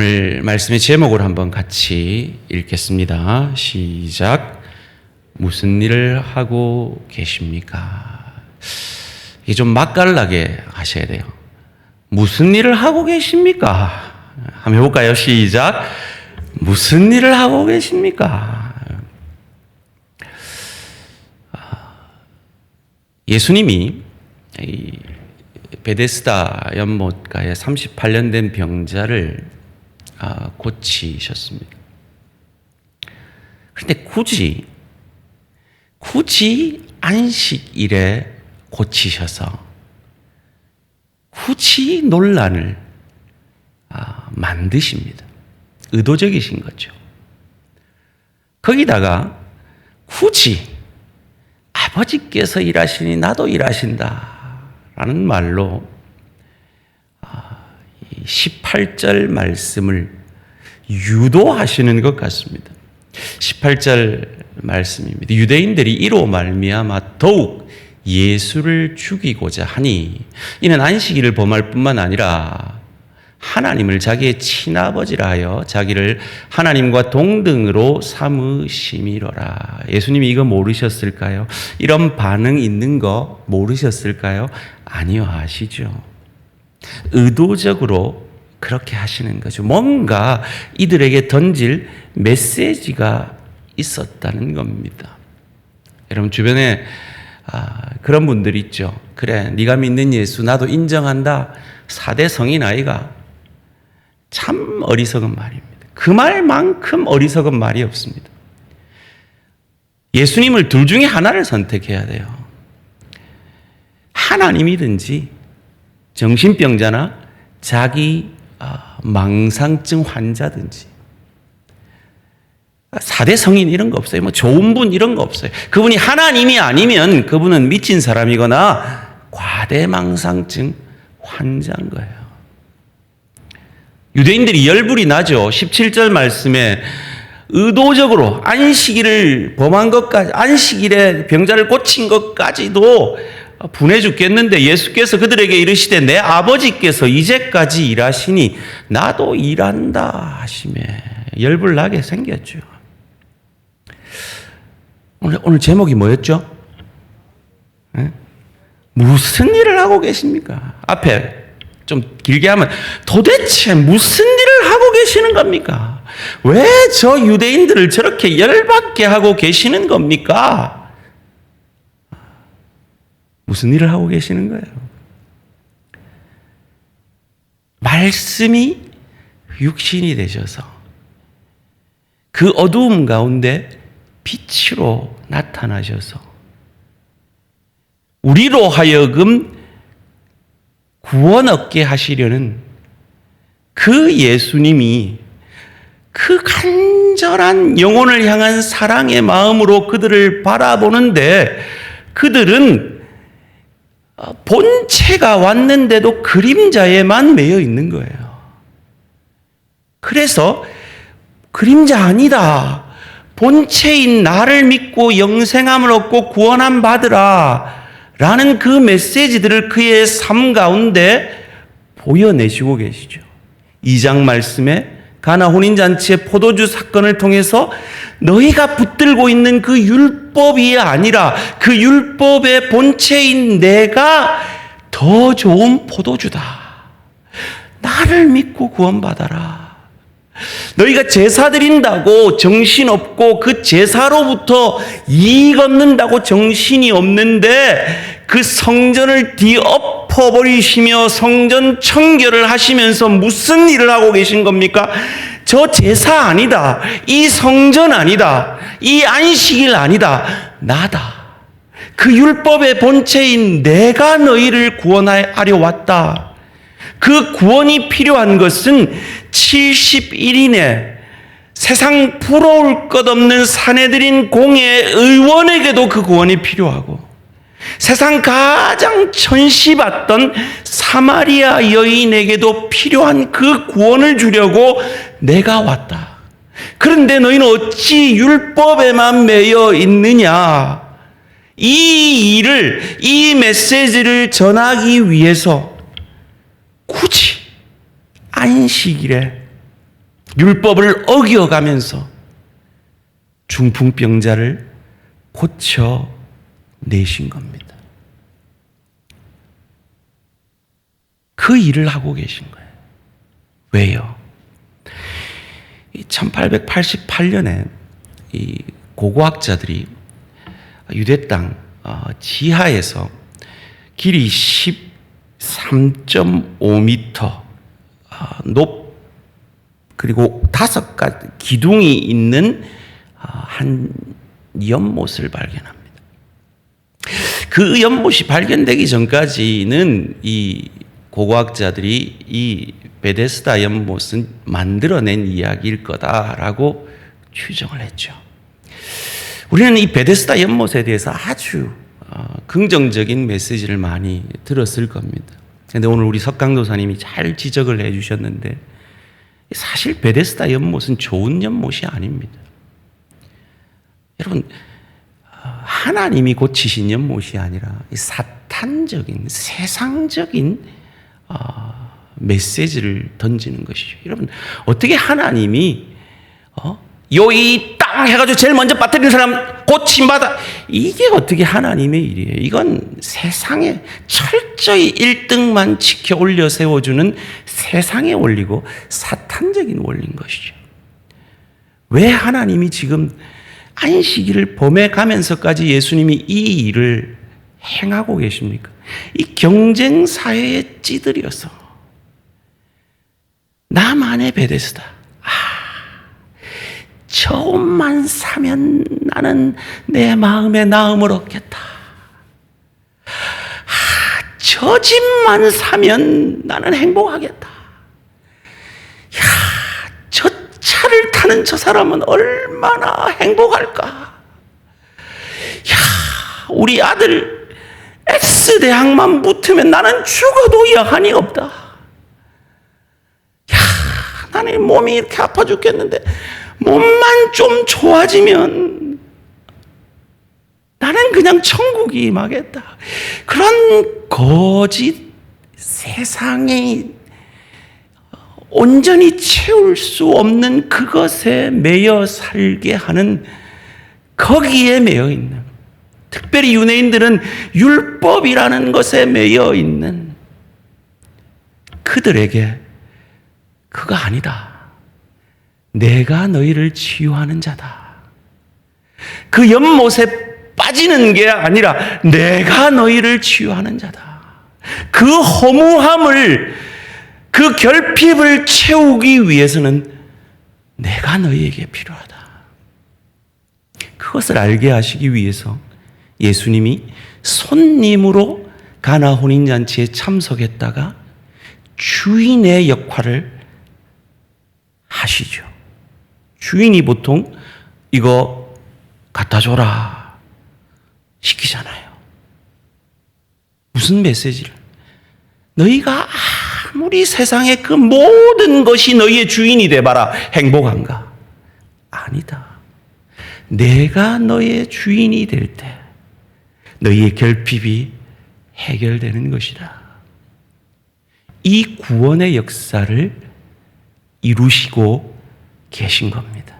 오늘 말씀의 제목을 한번 같이 읽겠습니다. 시작. 무슨 일을 하고 계십니까? 이게 좀 맛깔나게 하셔야 돼요. 무슨 일을 하고 계십니까? 한번 해볼까요? 시작. 무슨 일을 하고 계십니까? 예수님이 베데스다 연못가에 38년 된 병자를 고치셨습니다. 그런데 굳이 안식일에 고치셔서 굳이 논란을 만드십니다. 의도적이신 거죠. 거기다가 굳이 아버지께서 일하시니 나도 일하신다 라는 말로 18절 말씀을 유도하시는 것 같습니다. 18절 말씀입니다. 유대인들이 이로 말미암아 더욱 예수를 죽이고자 하니 이는 안식일을 범할 뿐만 아니라 하나님을 자기의 친아버지라 하여 자기를 하나님과 동등으로 삼으심이로라. 예수님이 이거 모르셨을까요? 이런 반응 있는 거 모르셨을까요? 아니요, 아시죠. 의도적으로 그렇게 하시는 거죠. 뭔가 이들에게 던질 메시지가 있었다는 겁니다. 여러분 주변에 그런 분들 있죠. 그래, 네가 믿는 예수 나도 인정한다. 4대 성인 아이가 참 어리석은 말입니다. 그 말만큼 어리석은 말이 없습니다. 예수님을 둘 중에 하나를 선택해야 돼요. 하나님이든지 정신병자나 자기 망상증 환자든지. 4대 성인 이런 거 없어요. 뭐 좋은 분 이런 거 없어요. 그분이 하나님이 아니면 그분은 미친 사람이거나 과대망상증 환자인 거예요. 유대인들이 열불이 나죠. 17절 말씀에 의도적으로 안식일을 범한 것까지, 안식일에 병자를 고친 것까지도 분해 죽겠는데 예수께서 그들에게 이르시되 내 아버지께서 이제까지 일하시니 나도 일한다 하시며 열불 나게 생겼죠. 오늘 제목이 뭐였죠? 네? 무슨 일을 하고 계십니까? 앞에 좀 길게 하면 도대체 무슨 일을 하고 계시는 겁니까? 왜 저 유대인들을 저렇게 열받게 하고 계시는 겁니까? 무슨 일을 하고 계시는 거예요? 말씀이 육신이 되셔서 그 어두움 가운데 빛으로 나타나셔서 우리로 하여금 구원 얻게 하시려는 그 예수님이 그 간절한 영혼을 향한 사랑의 마음으로 그들을 바라보는데 그들은 본체가 왔는데도 그림자에만 매여 있는 거예요. 그래서 그림자 아니다. 본체인 나를 믿고 영생함을 얻고 구원함 받으라. 라는 그 메시지들을 그의 삶 가운데 보여내시고 계시죠. 2장 말씀에 가나 혼인잔치의 포도주 사건을 통해서 너희가 붙들고 있는 그 율법이 아니라 그 율법의 본체인 내가 더 좋은 포도주다. 나를 믿고 구원받아라. 너희가 제사 드린다고 정신없고 그 제사로부터 이익 얻는다고 정신이 없는데 그 성전을 뒤엎어버리시며 성전 청결을 하시면서 무슨 일을 하고 계신 겁니까? 저 제사 아니다. 이 성전 아니다. 이 안식일 아니다. 나다. 그 율법의 본체인 내가 너희를 구원하려 왔다. 그 구원이 필요한 것은 70일이내 세상 부러울 것 없는 사내들인 공의 의원에게도 그 구원이 필요하고 세상 가장 천시받던 사마리아 여인에게도 필요한 그 구원을 주려고 내가 왔다. 그런데 너희는 어찌 율법에만 매여 있느냐? 이 일을, 이 메시지를 전하기 위해서 굳이 안식일에 율법을 어겨가면서 중풍병자를 고쳐내신 겁니다. 그 일을 하고 계신 거예요. 왜요? 1888년에 이 고고학자들이 유대 땅 지하에서 길이 13.5m 그리고 5가지 기둥이 있는 한 연못을 발견합니다. 그 연못이 발견되기 전까지는 이 고고학자들이 이 베데스다 연못은 만들어낸 이야기일 거다라고 추정을 했죠. 우리는 이 베데스다 연못에 대해서 아주 긍정적인 메시지를 많이 들었을 겁니다. 그런데 오늘 우리 석강도사님이 잘 지적을 해주셨는데 사실 베데스다 연못은 좋은 연못이 아닙니다. 여러분, 하나님이 고치신 연못이 아니라 사탄적인, 세상적인 메시지를 던지는 것이죠. 여러분, 어떻게 하나님이 요이 땅 해가지고 제일 먼저 빠뜨리는 사람 고침받아, 이게 어떻게 하나님의 일이에요? 이건 세상에 철저히 1등만 지켜 올려 세워주는 세상의 원리고 사탄적인 원리인 것이죠. 왜 하나님이 지금 안식일을 범해 가면서까지 예수님이 이 일을 행하고 계십니까? 이 경쟁 사회에 찌들여서 나만의 베데스다. 저 옷만 사면 나는 내 마음의 나음을 얻겠다. 저 집만 사면 나는 행복하겠다. 저 차를 타는 저 사람은 얼마나 행복할까. 우리 아들 S대학만 붙으면 나는 죽어도 여한이 없다. 나는 몸이 이렇게 아파 죽겠는데 몸만 좀 좋아지면 나는 그냥 천국이 임하겠다. 그런 거짓 세상에 온전히 채울 수 없는 그것에 매여 살게 하는, 거기에 매여 있는, 특별히 유대인들은 율법이라는 것에 매여 있는 그들에게 그거 아니다. 내가 너희를 치유하는 자다. 그 연못에 빠지는 게 아니라 내가 너희를 치유하는 자다. 그 허무함을, 그 결핍을 채우기 위해서는 내가 너희에게 필요하다. 그것을 알게 하시기 위해서 예수님이 손님으로 가나 혼인잔치에 참석했다가 주인의 역할을 하시죠. 주인이 보통 이거 갖다 줘라 시키잖아요. 무슨 메시지를? 너희가 아무리 세상의 그 모든 것이 너희의 주인이 돼봐라 행복한가? 아니다. 내가 너의 주인이 될 때 너희의 결핍이 해결되는 것이다. 이 구원의 역사를 이루시고 계신 겁니다.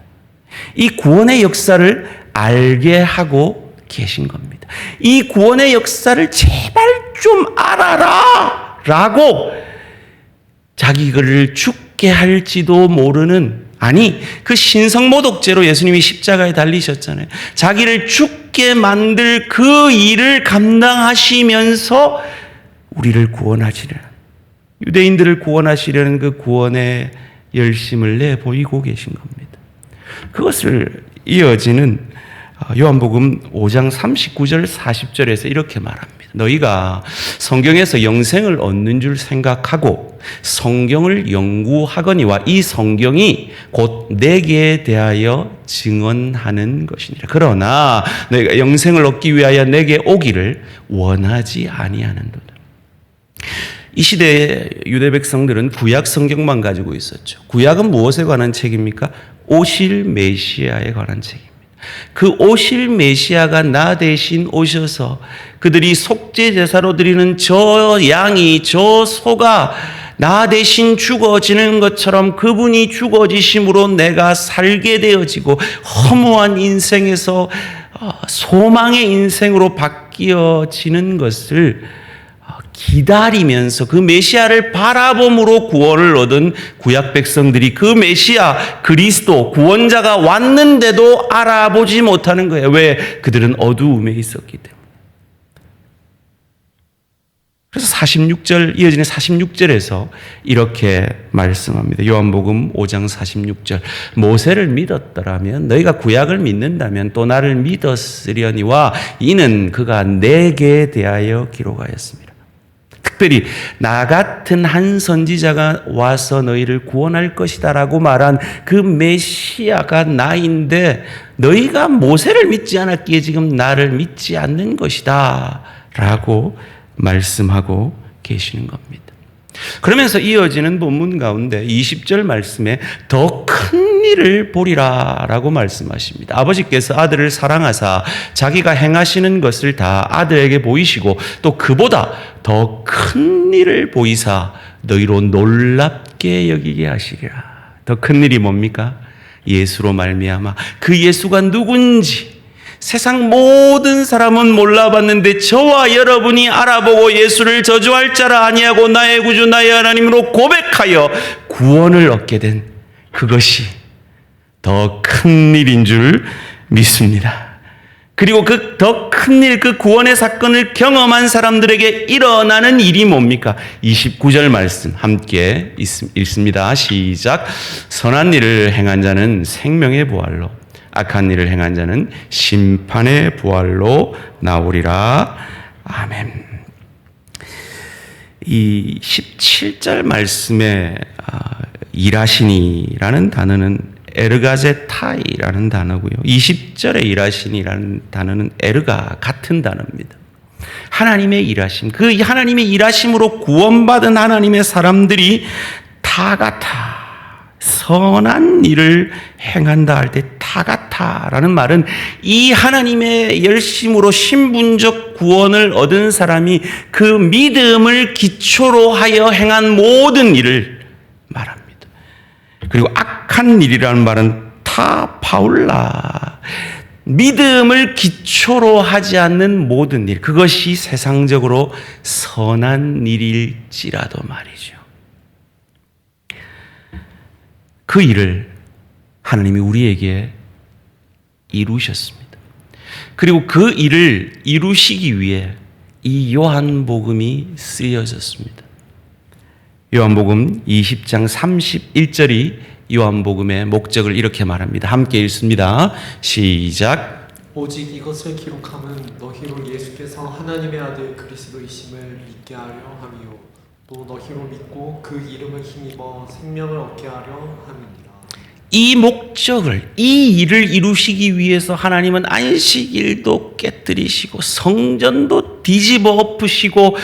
이 구원의 역사를 알게 하고 계신 겁니다. 이 구원의 역사를 제발 좀 알아라 라고 자기를 죽게 할지도 모르는, 아니 그 신성모독죄로 예수님이 십자가에 달리셨잖아요. 자기를 죽게 만들 그 일을 감당하시면서 우리를 구원하시려는, 유대인들을 구원하시려는 그 구원의 열심을 내보이고 계신 겁니다. 그것을 이어지는 요한복음 5장 39절 40절에서 이렇게 말합니다. 너희가 성경에서 영생을 얻는 줄 생각하고 성경을 연구하거니와 이 성경이 곧 내게 대하여 증언하는 것이니라. 그러나 너희가 영생을 얻기 위하여 내게 오기를 원하지 아니하는도다. 이 시대의 유대 백성들은 구약 성경만 가지고 있었죠. 구약은 무엇에 관한 책입니까? 오실 메시아에 관한 책입니다. 그 오실 메시아가 나 대신 오셔서 그들이 속죄 제사로 드리는 저 양이, 저 소가 나 대신 죽어지는 것처럼 그분이 죽어지심으로 내가 살게 되어지고 허무한 인생에서 소망의 인생으로 바뀌어지는 것을 기다리면서 그 메시아를 바라봄으로 구원을 얻은 구약 백성들이 그 메시아 그리스도 구원자가 왔는데도 알아보지 못하는 거예요. 왜? 그들은 어두움에 있었기 때문에. 그래서 46절 이어지는 46절에서 이렇게 말씀합니다. 요한복음 5장 46절 모세를 믿었더라면 너희가 구약을 믿는다면 또 나를 믿었으려니와 이는 그가 내게 대하여 기록하였습니다. 특별히 나 같은 한 선지자가 와서 너희를 구원할 것이다 라고 말한 그 메시아가 나인데 너희가 모세를 믿지 않았기에 지금 나를 믿지 않는 것이다 라고 말씀하고 계시는 겁니다. 그러면서 이어지는 본문 가운데 20절 말씀에 더 큰 일을 보리라 라고 말씀하십니다. 아버지께서 아들을 사랑하사 자기가 행하시는 것을 다 아들에게 보이시고 또 그보다 더 큰 일을 보이사 너희로 놀랍게 여기게 하시리라. 더 큰 일이 뭡니까? 예수로 말미암아 그 예수가 누군지 세상 모든 사람은 몰라봤는데 저와 여러분이 알아보고 예수를 저주할 자라 아니하고 나의 구주 나의 하나님으로 고백하여 구원을 얻게 된 그것이 더 큰 일인 줄 믿습니다. 그리고 그 더 큰 일, 그 구원의 사건을 경험한 사람들에게 일어나는 일이 뭡니까? 29절 말씀 함께 읽습니다. 시작. 선한 일을 행한 자는 생명의 부활로 악한 일을 행한 자는 심판의 부활로 나오리라. 아멘. 이 17절 말씀에 일하시니라는 단어는 에르가제타이라는 단어고요. 20절에 일하시니라는 단어는 에르가 같은 단어입니다. 하나님의 일하심, 그 하나님의 일하심으로 구원받은 하나님의 사람들이 다 같아 선한 일을 행한다 할 때 다 같아라는 말은 이 하나님의 열심으로 신분적 구원을 얻은 사람이 그 믿음을 기초로 하여 행한 모든 일을 말합니다. 그리고 악한 일이라는 말은 타 파울라 믿음을 기초로 하지 않는 모든 일, 그것이 세상적으로 선한 일일지라도 말이죠. 그 일을 하나님이 우리에게 이루셨습니다. 그리고 그 일을 이루시기 위해 이 요한복음이 쓰여졌습니다. 요한복음 20장 31절이 요한복음의 목적을 이렇게 말합니다. 함께 읽습니다. 시작. 오직 이것을 기록함은 너희로 예수께서 하나님의 아들 그리스도이심을 믿게 하려 함이요 또 너희로 믿고 그 이름을 힘입어 생명을 얻게 하려 함이니라. 이 목적을, 이 일을 이루시기 위해서 하나님은 안식일도 깨뜨리시고 성전도 뒤집어 엎으시고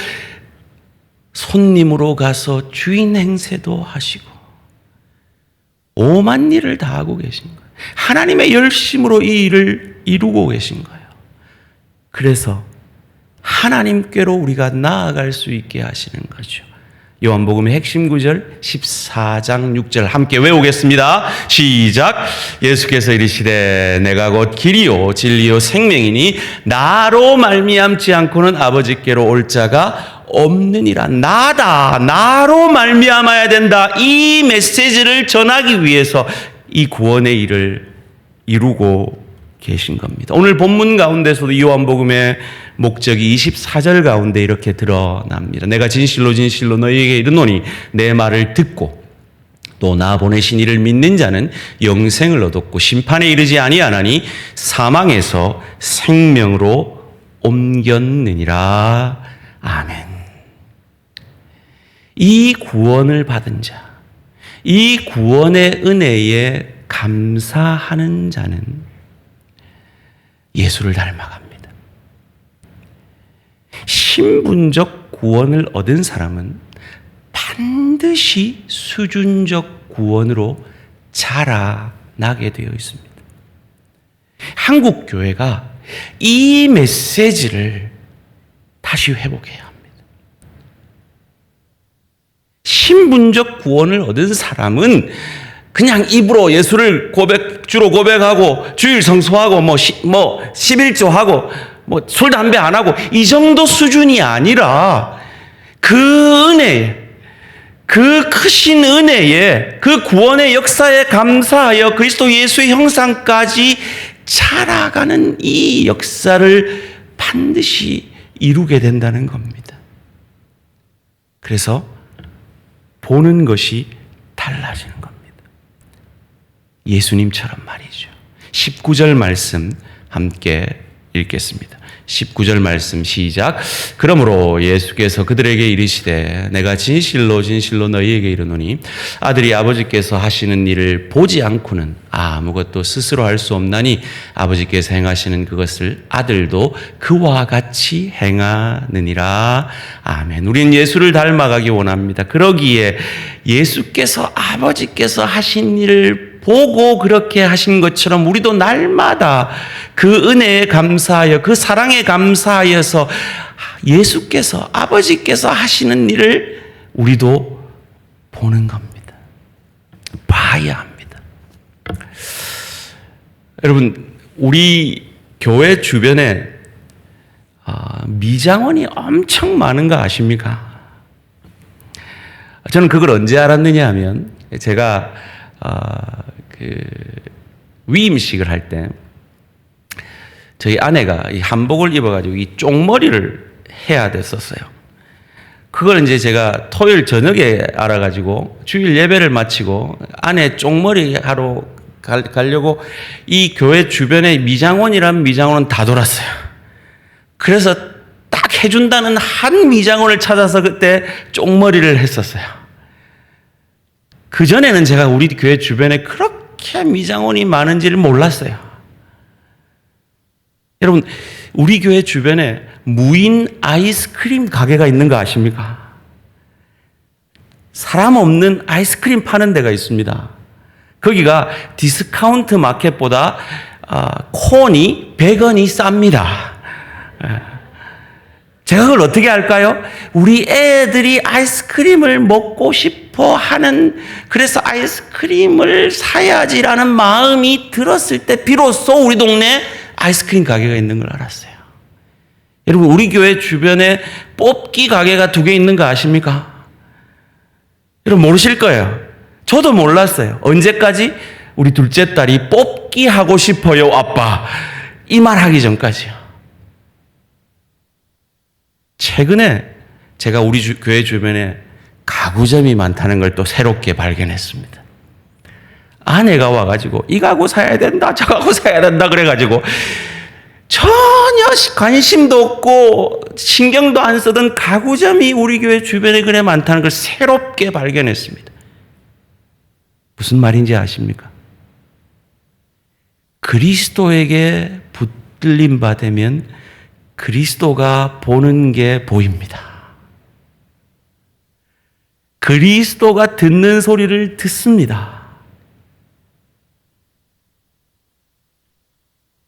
손님으로 가서 주인 행세도 하시고 오만 일을 다 하고 계신 거예요. 하나님의 열심으로 이 일을 이루고 계신 거예요. 그래서 하나님께로 우리가 나아갈 수 있게 하시는 거죠. 요한복음의 핵심 구절 14장 6절 함께 외우겠습니다. 시작. 예수께서 이르시되 내가 곧 길이요 진리요 생명이니 나로 말미암지 않고는 아버지께로 올 자가 없느니라. 나다. 나로 말미암아야 된다. 이 메시지를 전하기 위해서 이 구원의 일을 이루고 계신 겁니다. 오늘 본문 가운데서도 요한복음의 목적이 24절 가운데 이렇게 드러납니다. 내가 진실로 진실로 너희에게 이르노니 내 말을 듣고 또 나 보내신 이를 믿는 자는 영생을 얻었고 심판에 이르지 아니하나니 사망에서 생명으로 옮겼느니라. 아멘. 이 구원을 받은 자, 이 구원의 은혜에 감사하는 자는 예수를 닮아갑니다. 신분적 구원을 얻은 사람은 반드시 수준적 구원으로 자라나게 되어 있습니다. 한국 교회가 이 메시지를 다시 회복해야 합니다. 신분적 구원을 얻은 사람은 그냥 입으로 예수를 주로 고백하고 주일 성수하고 뭐 11조하고 뭐 술 담배 안 하고 이 정도 수준이 아니라 그 은혜에, 그 크신 은혜에, 그 구원의 역사에 감사하여 그리스도 예수의 형상까지 자라가는 이 역사를 반드시 이루게 된다는 겁니다. 그래서 보는 것이 달라지는 겁니다. 예수님처럼 말이죠. 19절 말씀 함께 읽겠습니다. 19절 말씀 시작. 그러므로 예수께서 그들에게 이르시되 내가 진실로 진실로 너희에게 이르노니 아들이 아버지께서 하시는 일을 보지 않고는 아무것도 스스로 할 수 없나니 아버지께서 행하시는 그것을 아들도 그와 같이 행하느니라. 아멘. 우리는 예수를 닮아가기 원합니다. 그러기에 예수께서 아버지께서 하신 일을 보고 그렇게 하신 것처럼 우리도 날마다 그 은혜에 감사하여 그 사랑에 감사하여서 예수께서 아버지께서 하시는 일을 우리도 보는 겁니다. 봐야 합니다. 여러분, 우리 교회 주변에 미장원이 엄청 많은 거 아십니까? 저는 그걸 언제 알았느냐 하면 제가 위임식을 할 때 저희 아내가 이 한복을 입어가지고 이 쪽머리를 해야 됐었어요. 그걸 이제 제가 토요일 저녁에 알아가지고 주일 예배를 마치고 아내 쪽머리 하러 가려고 이 교회 주변에 미장원이란 미장원은 다 돌았어요. 그래서 딱 해준다는 한 미장원을 찾아서 그때 쪽머리를 했었어요. 그전에는 제가 우리 교회 주변에 그렇게 미장원이 많은지를 몰랐어요. 여러분, 우리 교회 주변에 무인 아이스크림 가게가 있는 거 아십니까? 사람 없는 아이스크림 파는 데가 있습니다. 거기가 디스카운트 마켓보다 콘이 100원이 쌉니다. 제가 그걸 어떻게 할까요? 우리 애들이 아이스크림을 먹고 싶어 하는, 그래서 아이스크림을 사야지라는 마음이 들었을 때 비로소 우리 동네 아이스크림 가게가 있는 걸 알았어요. 여러분, 우리 교회 주변에 뽑기 가게가 2개 있는 거 아십니까? 여러분 모르실 거예요. 저도 몰랐어요. 언제까지? 우리 둘째 딸이 뽑기 하고 싶어요, 아빠. 이 말 하기 전까지요. 최근에 제가 우리 교회 주변에 가구점이 많다는 걸 또 새롭게 발견했습니다. 아내가 와가지고 이 가구 사야 된다, 저 가구 사야 된다 그래가지고 전혀 관심도 없고 신경도 안 쓰던 가구점이 우리 교회 주변에 그래 많다는 걸 새롭게 발견했습니다. 무슨 말인지 아십니까? 그리스도에게 붙들림 받으면 그리스도가 보는 게 보입니다. 그리스도가 듣는 소리를 듣습니다.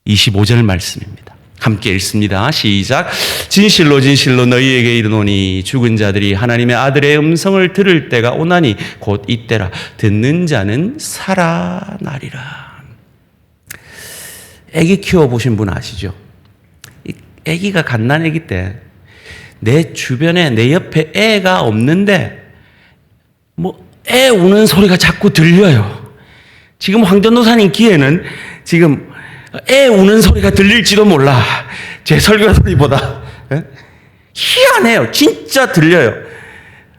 25절 말씀입니다. 함께 읽습니다. 시작. 진실로 진실로 너희에게 이르노니 죽은 자들이 하나님의 아들의 음성을 들을 때가 오나니 곧 이때라. 듣는 자는 살아나리라. 애기 키워보신 분 아시죠? 애기가 갓난애기 때 내 주변에 내 옆에 애가 없는데 애 우는 소리가 자꾸 들려요. 지금 황전도사님 귀에는 지금 애 우는 소리가 들릴지도 몰라. 제 설교 소리보다. 희한해요. 진짜 들려요.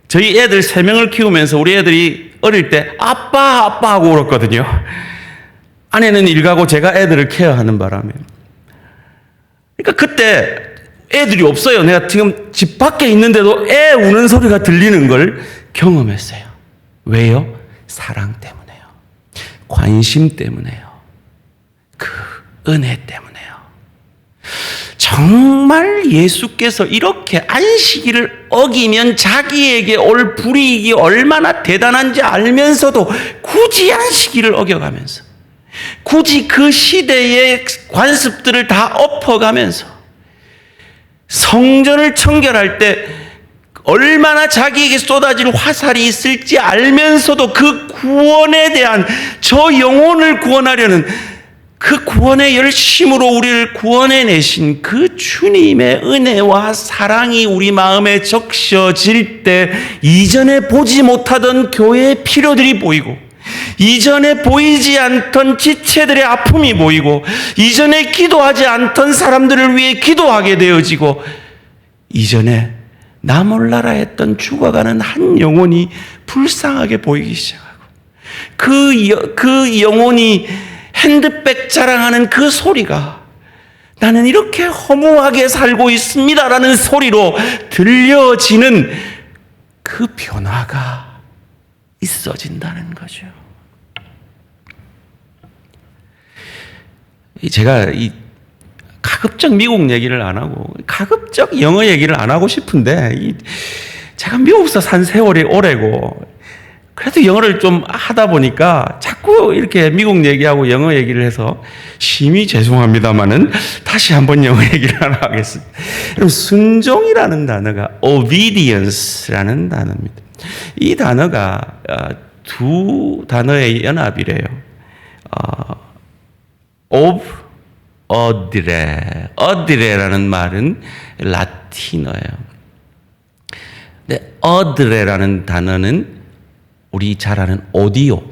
저희 애들 3명을 키우면서 우리 애들이 어릴 때 아빠 아빠 하고 울었거든요. 아내는 일 가고 제가 애들을 케어하는 바람에. 그러니까 그때 애들이 없어요. 내가 지금 집 밖에 있는데도 애 우는 소리가 들리는 걸 경험했어요. 왜요? 사랑 때문에요. 관심 때문에요. 그 은혜 때문에요. 정말 예수께서 이렇게 안식일을 어기면 자기에게 올 불이익이 얼마나 대단한지 알면서도 굳이 안식일을 어겨가면서 굳이 그 시대의 관습들을 다 엎어가면서 성전을 청결할 때 얼마나 자기에게 쏟아질 화살이 있을지 알면서도 그 구원에 대한, 저 영혼을 구원하려는 그 구원의 열심으로 우리를 구원해내신 그 주님의 은혜와 사랑이 우리 마음에 적셔질 때, 이전에 보지 못하던 교회의 필요들이 보이고, 이전에 보이지 않던 지체들의 아픔이 보이고, 이전에 기도하지 않던 사람들을 위해 기도하게 되어지고, 이전에 나 몰라라 했던 죽어가는 한 영혼이 불쌍하게 보이기 시작하고, 그 영혼이 핸드백 자랑하는 그 소리가 나는 이렇게 허무하게 살고 있습니다라는 소리로 들려지는 그 변화가 있어진다는 거죠. 제가 이 가급적 미국 얘기를 안 하고 가급적 영어 얘기를 안 하고 싶은데, 제가 미국에서 산 세월이 오래고 그래도 영어를 좀 하다 보니까 자꾸 이렇게 미국 얘기하고 영어 얘기를 해서 심히 죄송합니다만은 다시 한번 영어 얘기를 하나 하겠습니다. 여러분, 순종이라는 단어가 obedience라는 단어입니다. 이 단어가 두 단어의 연합이래요. 어드레라는 말은 라틴어예요. 근데 어드레라는 단어는 우리 잘 아는 오디오가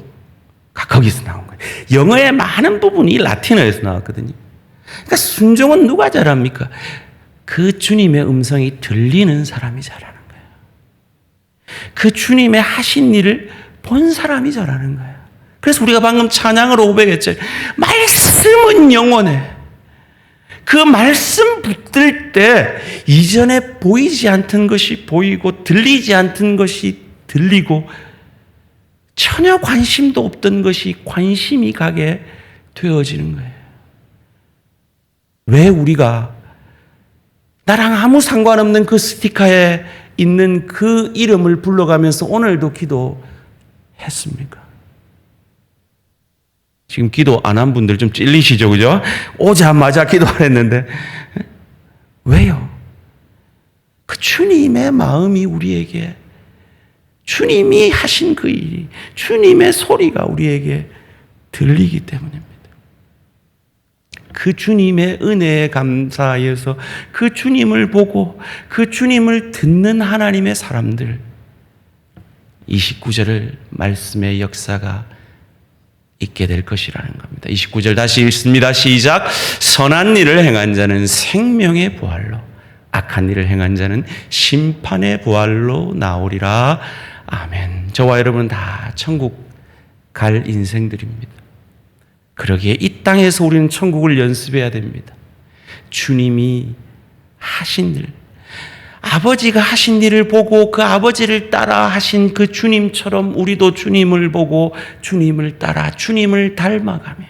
거기서 나온 거예요. 영어의 많은 부분이 라틴어에서 나왔거든요. 그러니까 순종은 누가 잘합니까? 그 주님의 음성이 들리는 사람이 잘하는 거예요. 그 주님의 하신 일을 본 사람이 잘하는 거예요. 그래서 우리가 방금 찬양으로 고백했죠. 말씀은 영원해. 그 말씀 붙들 때 이전에 보이지 않던 것이 보이고 들리지 않던 것이 들리고 전혀 관심도 없던 것이 관심이 가게 되어지는 거예요. 왜 우리가 나랑 아무 상관없는 그 스티커에 있는 그 이름을 불러가면서 오늘도 기도했습니까? 지금 기도 안 한 분들 좀 찔리시죠, 그죠? 오자마자 기도 안 했는데. 왜요? 그 주님의 마음이 우리에게, 주님이 하신 그 일이, 주님의 소리가 우리에게 들리기 때문입니다. 그 주님의 은혜에 감사해서 그 주님을 보고 그 주님을 듣는 하나님의 사람들, 29절 말씀의 역사가 있게 될 것이라는 겁니다. 29절 다시 읽습니다. 시작. 선한 일을 행한 자는 생명의 부활로, 악한 일을 행한 자는 심판의 부활로 나오리라. 아멘. 저와 여러분 다 천국 갈 인생들입니다. 그러기에 이 땅에서 우리는 천국을 연습해야 됩니다. 주님이 하신 일, 아버지가 하신 일을 보고 그 아버지를 따라 하신 그 주님처럼 우리도 주님을 보고 주님을 따라 주님을 닮아가며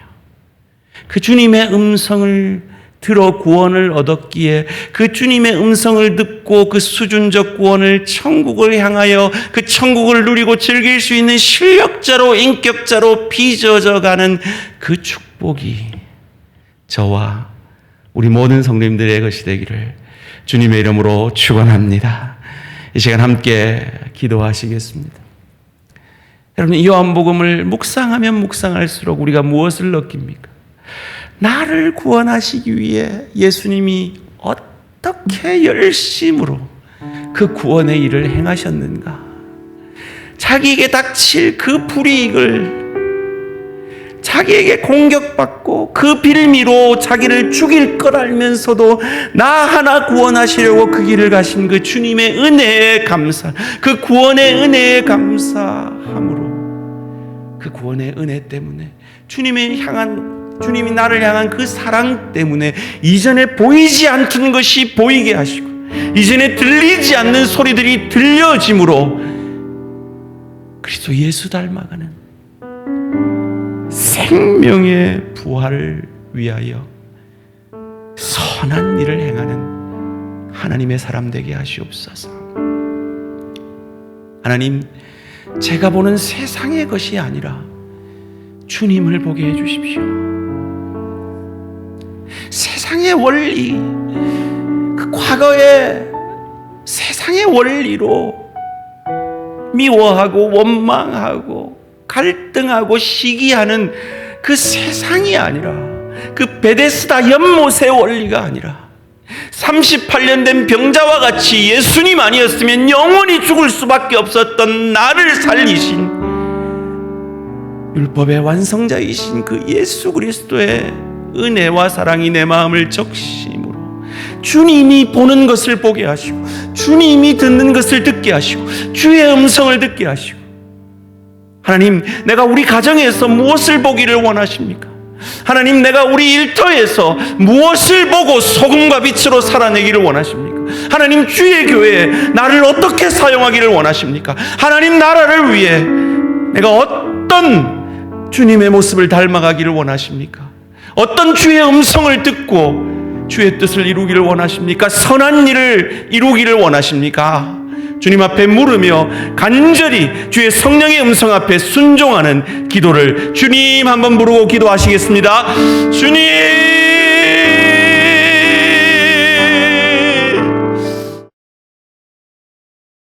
그 주님의 음성을 들어 구원을 얻었기에 그 주님의 음성을 듣고 그 수준적 구원을, 천국을 향하여 그 천국을 누리고 즐길 수 있는 실력자로, 인격자로 빚어져가는 그 축복이 저와 우리 모든 성도님들의 것이 되기를 주님의 이름으로 축원합니다. 이 시간 함께 기도하시겠습니다. 여러분, 요한복음을 묵상하면 묵상할수록 우리가 무엇을 느낍니까? 나를 구원하시기 위해 예수님이 어떻게 열심으로 그 구원의 일을 행하셨는가? 자기에게 닥칠 그 불이익을, 자기에게 공격받고 그 빌미로 자기를 죽일 걸 알면서도 나 하나 구원하시려고 그 길을 가신 그 주님의 은혜에 감사, 그 구원의 은혜에 감사함으로, 그 구원의 은혜 때문에, 주님이 나를 향한 그 사랑 때문에 이전에 보이지 않던 것이 보이게 하시고 이전에 들리지 않는 소리들이 들려짐으로 그리스도 예수 닮아가는 생명의 부활을 위하여 선한 일을 행하는 하나님의 사람 되게 하시옵소서. 하나님, 제가 보는 세상의 것이 아니라 주님을 보게 해주십시오. 세상의 원리, 그 과거의 세상 세상의 원리로 미워하고 원망하고 갈등하고 시기하는 그 세상이 아니라, 그 베데스다 연못의 원리가 아니라 38년 된 병자와 같이 예수님 아니었으면 영원히 죽을 수밖에 없었던 나를 살리신 율법의 완성자이신 그 예수 그리스도의 은혜와 사랑이 내 마음을 적심으로 주님이 보는 것을 보게 하시고, 주님이 듣는 것을 듣게 하시고, 주의 음성을 듣게 하시고, 하나님, 내가 우리 가정에서 무엇을 보기를 원하십니까? 하나님, 내가 우리 일터에서 무엇을 보고 소금과 빛으로 살아내기를 원하십니까? 하나님, 주의 교회에 나를 어떻게 사용하기를 원하십니까? 하나님 나라를 위해 내가 어떤 주님의 모습을 닮아가기를 원하십니까? 어떤 주의 음성을 듣고 주의 뜻을 이루기를 원하십니까? 선한 일을 이루기를 원하십니까? 주님 앞에 물으며 간절히 주의 성령의 음성 앞에 순종하는 기도를 주님 한번 부르고 기도하시겠습니다. 주님!